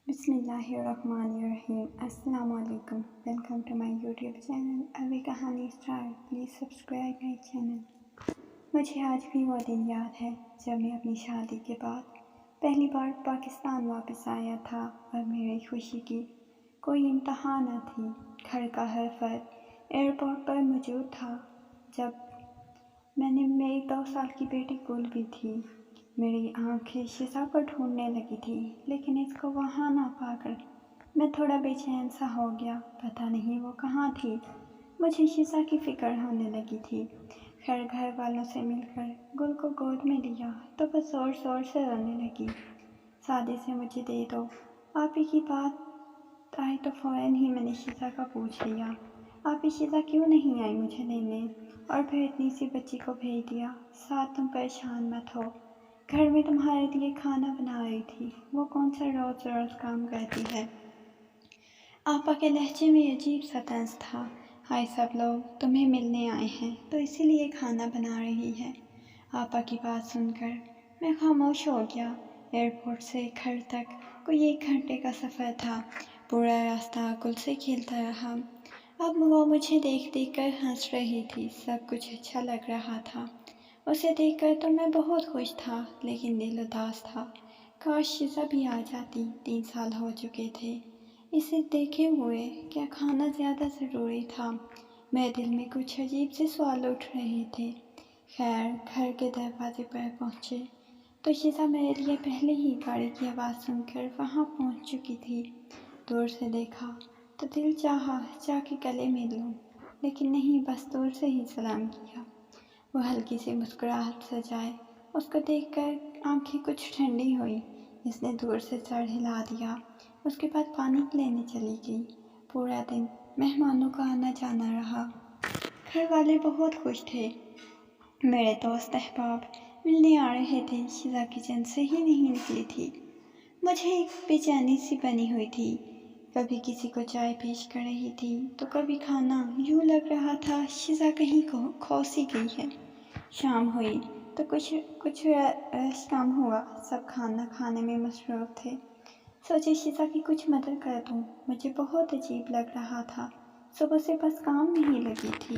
بسم اللہ الرحمن الرحیم۔ السلام علیکم، welcome to my YouTube channel ابھی کہانی star. Please subscribe my channel. مجھے آج بھی وہ دن یاد ہے جب میں اپنی شادی کے بعد پہلی بار پاکستان واپس آیا تھا اور میری خوشی کی کوئی انتہا نہ تھی۔ گھر کا ہر فرد ایئرپورٹ پر موجود تھا جب میری 2 سال کی بیٹی گل بھی تھی۔ میری آنکھیں شزا کو ڈھونڈنے لگی تھی، لیکن اس کو وہاں نہ پا کر میں تھوڑا بے چین سا ہو گیا۔ پتہ نہیں وہ کہاں تھی۔ مجھے شزا کی فکر ہونے لگی تھی۔ خیر گھر والوں سے مل کر گل کو گود میں لیا تو وہ زور زور سے رونے لگی۔ سادے سے مجھے دے دو۔ آپی کی بات آئی تو فوراً ہی میں نے شزا کا پوچھ لیا، آپی شزا کیوں نہیں آئی مجھے لینے؟ اور پھر اتنی سی بچی کو بھیج دیا۔ ساتھ تم پریشان مت ہو، گھر میں تمہارے لیے کھانا بنا رہی تھی، وہ کون سا روز روز کام کرتی ہے۔ آپا کے لہجے میں عجیب سا طنز تھا۔ ہائے سب لوگ تمہیں ملنے آئے ہیں تو اسی لیے کھانا بنا رہی ہے۔ آپا کی بات سن کر میں خاموش ہو گیا۔ ایئرپورٹ سے گھر تک کوئی 1 گھنٹے کا سفر تھا۔ پورا راستہ گل سے کھیلتا رہا۔ اب وہ مجھے دیکھ دیکھ کر ہنس رہی تھی، سب کچھ اچھا لگ رہا تھا۔ اسے دیکھ کر تو میں بہت خوش تھا، لیکن دل اداس تھا۔ کاش شزا بھی آ جاتی۔ 3 سال ہو چکے تھے اسے دیکھے ہوئے۔ کیا کھانا زیادہ ضروری تھا؟ میرے دل میں کچھ عجیب سے سوال اٹھ رہے تھے۔ خیر گھر کے دروازے پر پہنچے تو شزا میرے لیے پہلے ہی گاڑی کی آواز سن کر وہاں پہنچ چکی تھی۔ دور سے دیکھا تو دل چاہا جا کے گلے مل لوں، لیکن نہیں، بس دور سے ہی سلام کیا۔ وہ ہلکی سی مسکراہٹ سجائے، اس کو دیکھ کر آنکھیں کچھ ٹھنڈی ہوئی۔ اس نے دور سے سر ہلا دیا، اس کے بعد پانی لینے چلی گئی۔ پورا دن مہمانوں کا آنا جانا رہا۔ گھر والے بہت خوش تھے۔ میرے دوست احباب ملنے آ رہے تھے۔ شزا کچن سے ہی نہیں نکلی تھی۔ مجھے ایک بے چینی سی بنی ہوئی تھی۔ کبھی کسی کو چائے پیش کر رہی تھی تو کبھی کھانا۔ یوں لگ رہا تھا شزا کہیں کھو سی گئی ہے۔ شام ہوئی تو کچھ رش کم ہوا۔ سب کھانا کھانے میں مصروف تھے۔ سوچے شزا کی کچھ مدد کر دوں۔ مجھے بہت عجیب لگ رہا تھا، صبح سے بس کام میں ہی لگی تھی۔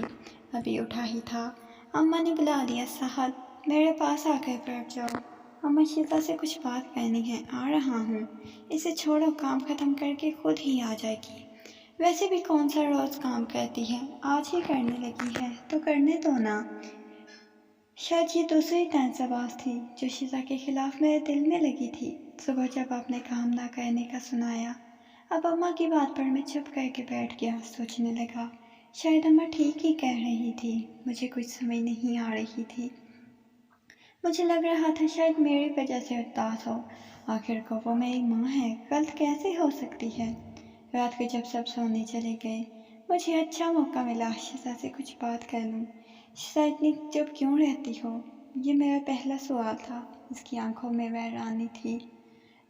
ابھی اٹھا ہی تھا، اماں نے بلا لیا، سحد میرے پاس آ کر بیٹھ جاؤ، اماں شزا سے کچھ بات کرنی ہے، آ رہا ہوں۔ اسے چھوڑو، کام ختم کر کے خود ہی آ جائے گی۔ ویسے بھی کون سا روز کام کرتی ہے، آج ہی کرنے لگی ہے تو کرنے دو نا۔ شاید یہ دوسری طنز آواز تھی جو شزا کے خلاف میرے دل میں لگی تھی۔ صبح جب اپنے کام نہ کرنے کا سنایا، اب اماں کی بات پر میں چپ کر کے بیٹھ گیا۔ سوچنے لگا، شاید اماں ٹھیک ہی کہہ رہی تھی، مجھے کچھ سمجھ نہیں آ رہی تھی۔ مجھے لگ رہا تھا شاید میری وجہ سے اداس ہو۔ آخر کو وہ میری ماں ہے، غلط کیسے ہو سکتی ہے؟ رات کو جب سب سونے چلے گئے، مجھے اچھا موقع ملا شزا سے کچھ بات کر لوں۔ شزا اتنی چپ کیوں رہتی ہو؟ یہ میرا پہلا سوال تھا۔ اس کی آنکھوں میں حیرانی تھی۔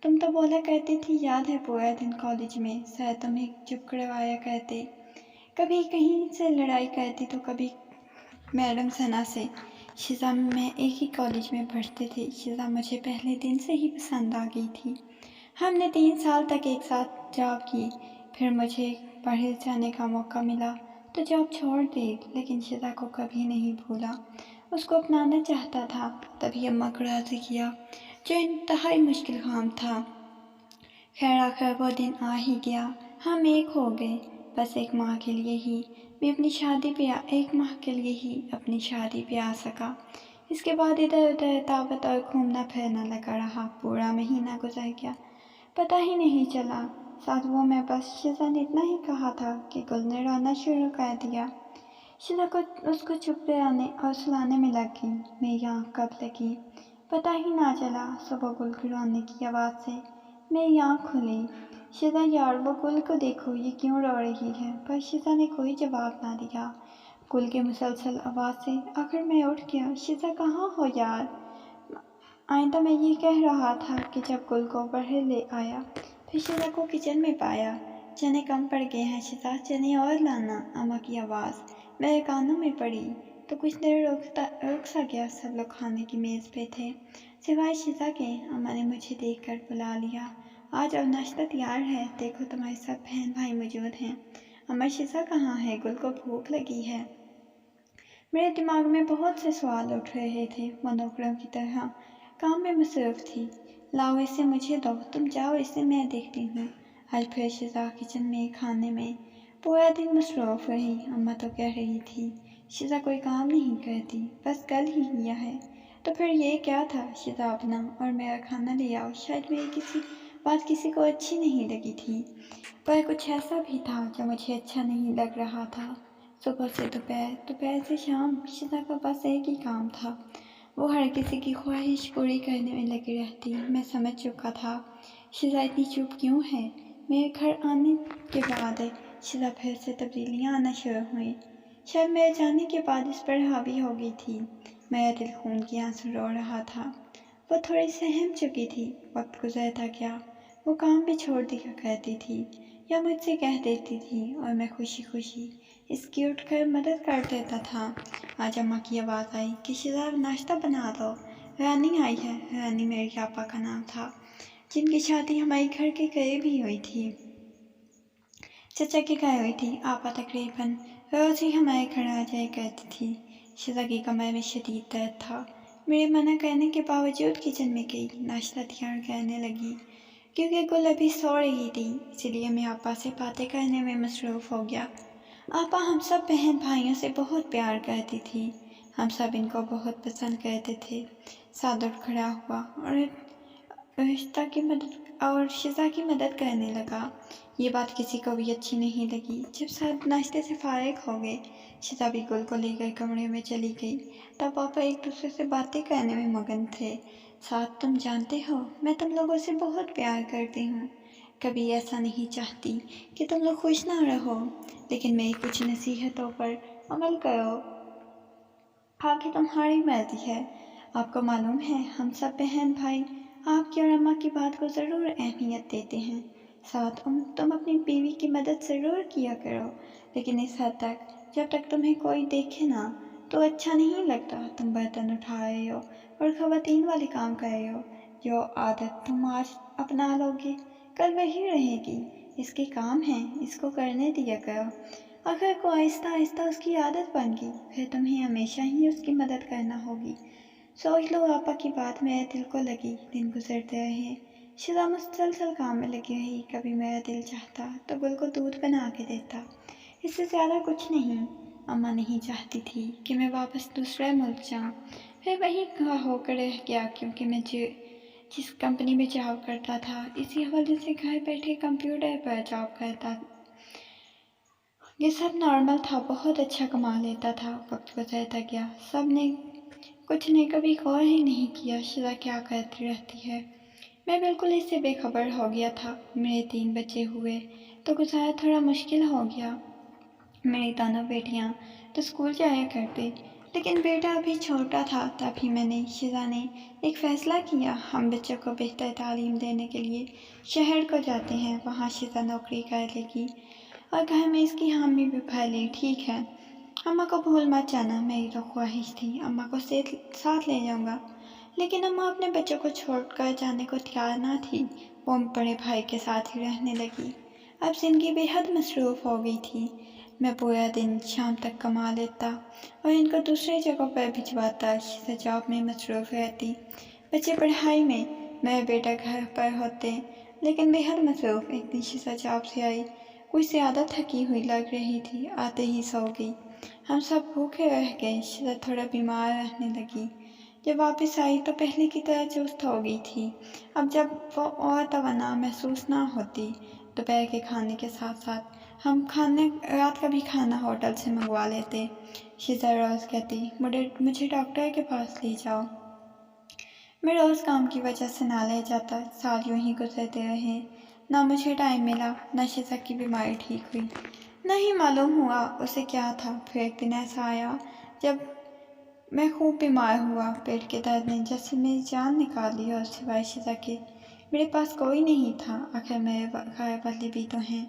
تم تو بولا کرتی تھی، یاد ہے پورا دن کالج میں سر تمہیں چپ کروایا کرتے، کبھی کہیں سے لڑائی کرتی تو کبھی میڈم ثنا سے۔ شزا میں ایک ہی کالج میں پڑھتے تھے۔ شزا مجھے پہلے دن سے ہی پسند آ گئی تھی۔ ہم نے 3 سال تک ایک ساتھ جاب کی، پھر مجھے باہر جانے کا موقع ملا تو جاب چھوڑ دی، لیکن شزا کو کبھی نہیں بھولا، اس کو اپنانا چاہتا تھا۔ تبھی اماں کو راضی کیا، جو انتہائی مشکل کام تھا۔ خیر آخر وہ دن آ ہی گیا، ہم ایک ہو گئے۔ بس 1 ماہ کے لیے ہی میں اپنی شادی پہ آ سکا۔ اس کے بعد ادھر ادھر دعوت اور گھومنا پھرنا لگا رہا۔ پورا مہینہ گزر گیا، پتہ ہی نہیں چلا۔ ساتھ میں بس شزا نے اتنا ہی کہا تھا کہ گل نے رونا شروع کر دیا۔ شزا اس کو چپ کرانے اور سلانے میں لگ گئی۔ میری آنکھ کب لگی پتہ ہی نہ چلا۔ صبح گل کے رونے کی آواز سے میری آنکھ کھلی۔ شزا یار وہ گل کو دیکھو، یہ کیوں رو رہی ہے؟ پر شزا نے کوئی جواب نہ دیا۔ گل کے مسلسل آواز سے آخر میں اٹھ گیا، شزا کہاں ہو یار؟ آئندہ میں یہ کہہ رہا تھا کہ جب گل کو باہر لے آیا، پھر شزا کو کچن میں پایا۔ چنے کم پڑ گئے ہیں شزا، چنے اور لانا، اماں کی آواز میرے کانوں میں پڑی تو کچھ دیر رک سا گیا۔ سب لوگ کھانے کی میز پہ تھے سوائے شزا کے۔ اماں نے مجھے دیکھ کر بلا لیا، आज अब नाश्ता तैयार है, देखो तुम्हारे सब बहन भाई मौजूद हैं। अम्मा शिजा कहाँ है? गुल को भूख लगी है। मेरे दिमाग में बहुत से सवाल उठ रहे थे, मनोकरों की तरह काम में मसरूफ थी। लाओ इसे मुझे दो, तुम जाओ इसे मैं देखती हूँ। आज फिर शिजा किचन में खाने में पूरा दिन मसरूफ रही। अम्मा तो कह रही थी शिजा कोई काम नहीं करती, बस कल ही किया है। तो फिर ये क्या था? शिजा अपना और मेरा खाना ले आओ। शायद मेरी किसी बात किसी को अच्छी नहीं लगी थी, पर कुछ ऐसा भी था जो मुझे अच्छा नहीं लग रहा था। सुबह से दोपहर, दोपहर से शाम शिजा का बस एक ही काम था, वो हर किसी की ख्वाहिश पूरी करने में लगी रहती। मैं समझ चुका था शिजा इतनी चुप क्यों है। मेरे घर आने के बाद शिजा फिर से तब्दीलियाँ आना शुरू हुई। शायद मेरे जाने के बाद इस पर हावी हो गई थी। मेरा दिल खून की आंसू रो रहा था। वो थोड़ी सहम चुकी थी। वक्त गुजरता गया, वो काम भी छोड़ दिया करती थी या मुझसे कह देती थी और मैं खुशी खुशी इसकी उठकर मदद कर देता था। आज अम्मा की आवाज़ आई कि शिजा नाश्ता बना दो, रानी आई है। रानी मेरे आपा का नाम था, जिनकी शादी हमारे घर के करीब ही हुई थी, चचा के घर हुई थी। आपा तकरीबन रोज ही हमारे घर आ जाया करती थी। शिजा की कमर में शदीद दर्द था। मेरे मना करने के बावजूद किचन में गई, नाश्ता तैयार करने लगी। क्योंकि गुल अभी सो रही थी, इसलिए मैं आपा से बातें करने में मसरूफ़ हो गया। आपा हम सब बहन भाइयों से बहुत प्यार करती थी। हम सब इनको बहुत पसंद करते थे। साद उठ खड़ा हुआ और शिजा की मदद करने लगा। ये बात किसी को भी अच्छी नहीं लगी। जब सब नाश्ते से फारिग हो गए, शिजा भी गुल को लेकर कमरे में चली गई। तब पापा एक दूसरे से बातें करने में मगन थे। साथ तुम जानते हो मैं तुम लोगों से बहुत प्यार करती हूँ। कभी ऐसा नहीं चाहती कि तुम लोग खुश ना रहो, लेकिन मेरी कुछ नसीहतों पर अमल करो, आगे तुम्हारी मर्जी है। आपको मालूम है हम सब बहन भाई आपकी और अम्मा की बात को ज़रूर अहमियत देते हैं। साथ तुम अपनी बीवी की मदद ज़रूर किया करो, लेकिन इस हद तक जब तक तुम्हें कोई देखे ना तो अच्छा नहीं लगता। तुम बर्तन उठा रहे हो और ख़वातीन वाले काम कर रहे हो। जो आदत तुम आज अपना लोगे कल वही रहेगी। इसके काम हैं, इसको करने दिया करो। अगर को आहिस्ता आहिस्ता उसकी आदत बन गई, फिर तुम्हें हमेशा ही उसकी मदद करना होगी। सोच लो आपा की बात मेरे दिल को लगी। दिन गुजरते रहे, शिजा मुसलसल काम में लगी रही। कभी मेरा दिल चाहता तो गुल को दूध बना के देता, इससे ज़्यादा कुछ नहीं। अम्मा नहीं चाहती थी कि मैं वापस दूसरे मुल्क जाऊँ, फिर वहीं होकर रह गया। क्योंकि मैं जिस कंपनी में जॉब करता था, इसी हवाले से घर बैठे कंप्यूटर पर जॉब करता। ये सब नॉर्मल था, बहुत अच्छा कमा लेता था। वक्त गुजरता गया, सब ने कुछ ने कभी गौर ही नहीं किया शिजा क्या करती रहती है। मैं बिल्कुल इससे बेखबर हो गया था। मेरे 3 बच्चे हुए तो गुजारा थोड़ा मुश्किल हो गया। मेरी दोनों बेटियां तो स्कूल जाया करते, लेकिन बेटा अभी छोटा था। तभी शिजा ने एक फ़ैसला किया, हम बच्चों को बेहतर तालीम देने के लिए शहर को जाते हैं, वहाँ शिजा नौकरी कर लेगी और घर में इसकी हामी भी भर ली। ठीक है, अम्मा को भूल मत जाना। मेरी तो ख्वाहिश थी अम्मा को साथ ले जाऊंगा, लेकिन अम्मा अपने बच्चों को छोड़कर जाने को तैयार ना थी। वो बड़े भाई के साथ ही रहने लगी। अब ज़िंदगी बेहद मसरूफ़ हो गई थी। मैं पूरा दिन शाम तक कमा लेता और इनको दूसरी जगहों पर भिजवाता। शिजा जॉब में मसरूफ़ रहती, बच्चे पढ़ाई में। मेरे बेटा घर पर होते, लेकिन बेहद मसरूफ़। एक दिन शिजा जॉब से आई, कोई ज़्यादा थकी हुई लग रही थी, आते ही सो गई। हम सब भूखे रह गए। शिजा थोड़ा बीमार रहने लगी। जब वापस आई तो पहले की तरह चुस्त हो गई थी। अब जब वो और तवाना महसूस ना होती। दोपहर के खाने के साथ साथ हम रात का भी खाना होटल से मंगवा लेते। शिजा रोज़ कहती मुझे डॉक्टर के पास ले जाओ। मैं रोज़ काम की वजह से ना ले जाता। साल यूं ही गुजरते रहे, ना मुझे टाइम मिला, ना शिजा की बीमारी ठीक हुई। नहीं मालूम हुआ उसे क्या था। फिर एक दिन ऐसा आया जब मैं खूब बीमार हुआ। पेट के दर्द ने जैसे मेरी जान निकाल ली और सिवाय शिजा के मेरे पास कोई नहीं था। आखिर मेरे घर वाले भी तो हैं,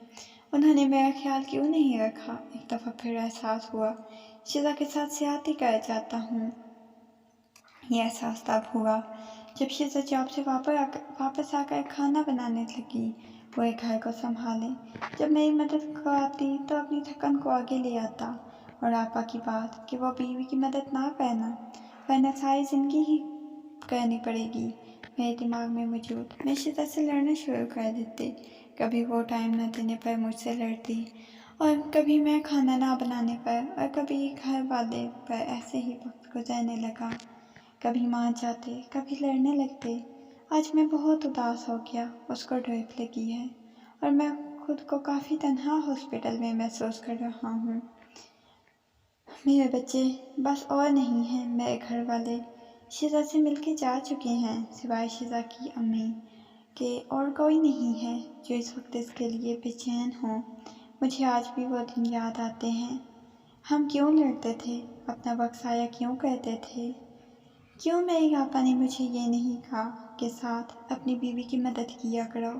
उन्होंने मेरा ख्याल क्यों नहीं रखा। एक दफ़ा फिर एहसास हुआ शिजा के साथ ज़्यादती कर जाता हूँ। ये एहसास तब हुआ जब शीज़ा जॉब से वापस आकर खाना बनाने लगी, वो एक घर को संभाले। जब मेरी मदद को आती तो अपनी थकान को आगे ले आता। और आपा की बात कि वो बीवी की मदद ना करना, वरना सारी ज़िंदगी ही करनी पड़ेगी, मेरे दिमाग में मौजूद। मैं शीज़ा से लड़ना शुरू कर देती। कभी वो टाइम न देने पर मुझसे लड़ती, और कभी मैं खाना ना बनाने पर, और कभी घर वाले पर। ऐसे ही वक्त गुजरने लगा। कभी मान जाते, कभी लड़ने लगते। आज मैं बहुत उदास हो गया, उसको ड्रिप लगी है और मैं खुद को काफ़ी तन्हा हॉस्पिटल में महसूस कर रहा हूँ। मेरे बच्चे बस और नहीं हैं, मेरे घर वाले शीज़ा से मिलके जा चुके हैं। सिवाय शीज़ा की अम्मी के और कोई नहीं है जो इस वक्त इसके लिए बेचैन हो। मुझे आज भी वो दिन याद आते हैं। हम क्यों लड़ते थे, अपना वक्त ज़ाया क्यों करते थे। क्यों मेरी आपा ने मुझे ये नहीं कहा कि साथ अपनी बीवी की मदद किया करो।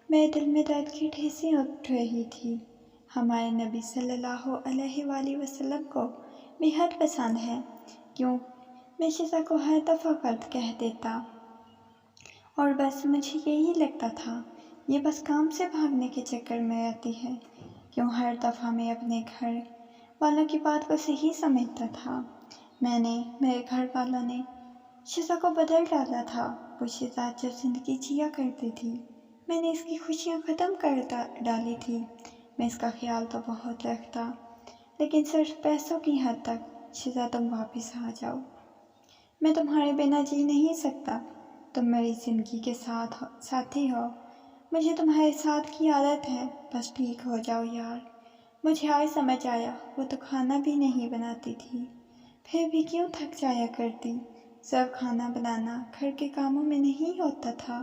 मेरे दिल में दर्द की ठेसें उठ रही थी। हमारे नबी सल्लल्लाहु अलैहि वसल्लम को बेहद पसंद है। क्यों मैं शीज़ा को हर दफ़ा गलत कह देता, और बस मुझे यही लगता था ये बस काम से भागने के चक्कर में रहती है। क्यों हर दफ़ा मैं अपने घर वालों की बात को सही समझता था। मेरे घर वालों ने शीज़ा को बदल डाला था। वो शीज़ा जो ज़िंदगी जिया करती थी, मैंने इसकी खुशियाँ ख़त्म कर डाली थी। मैं इसका ख्याल तो बहुत रखता, लेकिन सिर्फ पैसों की हद तक। शीज़ा तुम वापस आ जाओ, मैं तुम्हारे बिना जी नहीं सकता। तुम मेरी ज़िंदगी के साथी हो। मुझे तुम्हारे साथ की आदत है, बस ठीक हो जाओ यार। मुझे आज समझ आया, वो तो खाना भी नहीं बनाती थी, फिर भी क्यों थक जाया करती। सब खाना बनाना घर के कामों में नहीं होता था,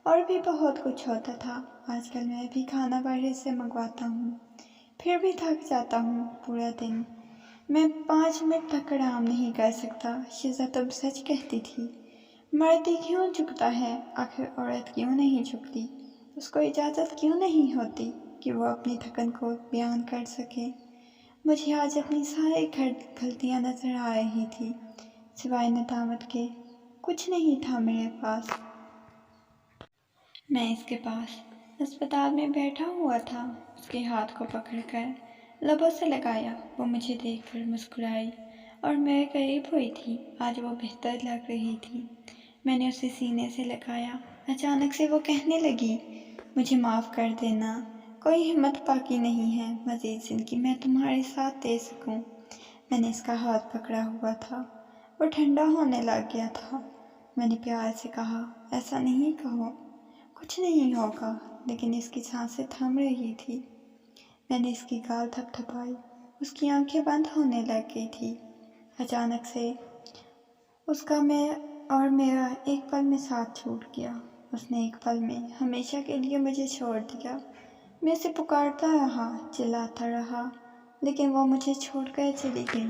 और भी बहुत कुछ होता था। आजकल मैं भी खाना बाहर से मंगवाता हूँ, फिर भी थक जाता हूँ। पूरा दिन मैं 5 मिनट तक आराम नहीं कर सकता। शीज़ा तुम सच कहती थी, मर्द ही क्यों झुकता है, आखिर औरत क्यों नहीं झुकती। उसको इजाज़त क्यों नहीं होती कि वो अपनी थकन को बयान कर सके। मुझे आज अपनी सारी गलतियाँ नज़र आ रही थी। सिवाय नदामत के कुछ नहीं था मेरे पास। मैं इसके पास अस्पताल में बैठा हुआ था, उसके हाथ को पकड़कर लबों से लगाया। वो मुझे देखकर मुस्कुराई और मेरे करीब हुई थी। आज वो बेहतर लग रही थी। मैंने उसे सीने से लगाया। अचानक से वो कहने लगी, मुझे माफ़ कर देना, कोई हिम्मत बाकी नहीं है मज़ीद ज़िंदगी मैं तुम्हारे साथ दे सकूं। मैंने इसका हाथ पकड़ा हुआ था, वो ठंडा होने लग गया था। मैंने प्यार से कहा, ऐसा नहीं कहो, कुछ नहीं होगा। लेकिन इसकी सांसें थम रही थी। मैंने इसकी गाल थपथपाई, उसकी आंखें बंद होने लग गई थी। अचानक से उसका मैं और मेरा एक पल में साथ छूट गया। उसने एक पल में हमेशा के लिए मुझे छोड़ दिया। मैं उसे पुकारता रहा, चिल्लाता रहा, लेकिन वो मुझे छोड़कर चली गई।